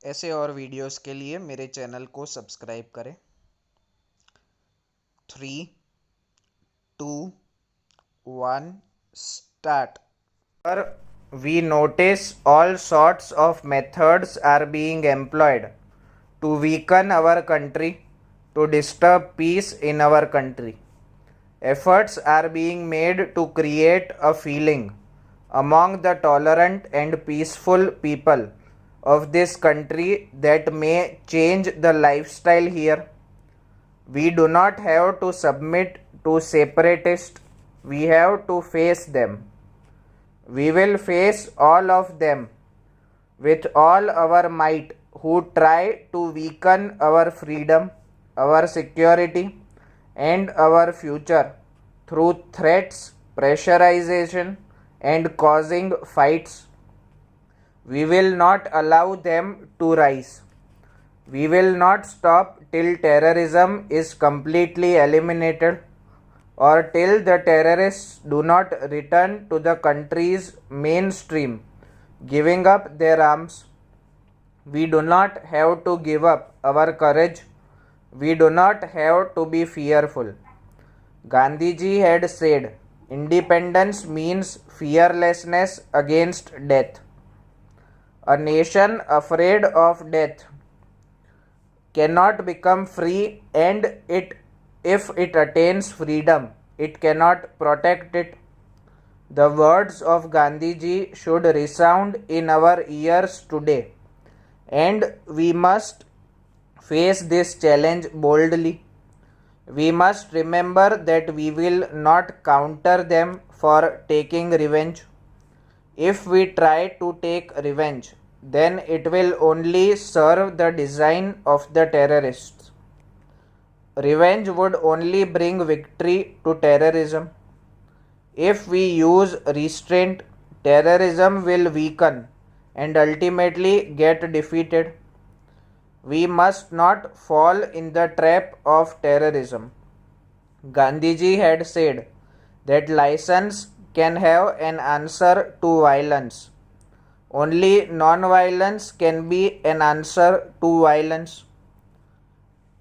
ऐसे और वीडियोस के लिए मेरे चैनल को सब्सक्राइब करें। 3, 2, 1, start. We notice all sorts of methods are being employed to weaken our country, to disturb peace in our country. Efforts are being made to create a feeling among the tolerant and peaceful people of this country that may change the lifestyle here. We do not have to submit to separatists, we have to face them. We will face all of them with all our might who try to weaken our freedom, our security, and our future through threats, pressurization, and causing fights. We will not allow them to rise. We will not stop till terrorism is completely eliminated or till the terrorists do not return to the country's mainstream, giving up their arms. We do not have to give up our courage. We do not have to be fearful. Gandhiji had said, independence means fearlessness against death. A nation afraid of death cannot become free, and if it attains freedom, it cannot protect it. The words of Gandhiji should resound in our ears today, and we must face this challenge boldly. We must remember that we will not counter them for taking revenge. If we try to take revenge, then it will only serve the design of the terrorists. Revenge would only bring victory to terrorism. If we use restraint, terrorism will weaken and ultimately get defeated. We must not fall in the trap of terrorism. Gandhiji had said that license can have an answer to violence. Only non-violence can be an answer to violence.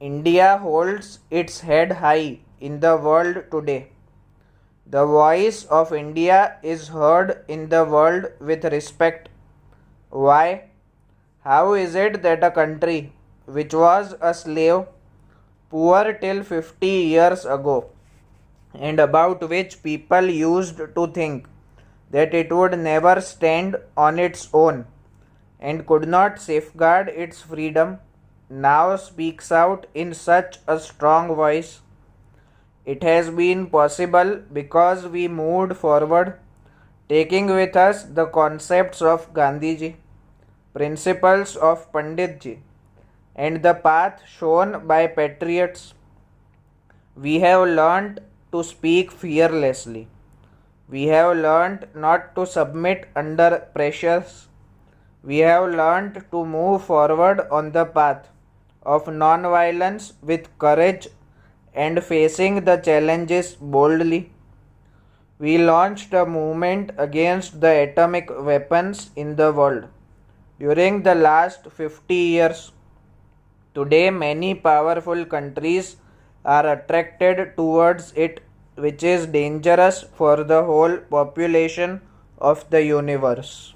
India holds its head high in the world today. The voice of India is heard in the world with respect. Why? How is it that a country which was a slave, poor till 50 years ago, and about which people used to think that it would never stand on its own and could not safeguard its freedom, now speaks out in such a strong voice? It has been possible because we moved forward, taking with us the concepts of Gandhiji, principles of Panditji, and the path shown by patriots. We have learnt to speak fearlessly. We have learnt not to submit under pressures. We have learnt to move forward on the path of non-violence with courage and facing the challenges boldly. We launched a movement against the atomic weapons in the world during the last 50 years. Today, many powerful countries are attracted towards it, which is dangerous for the whole population of the universe.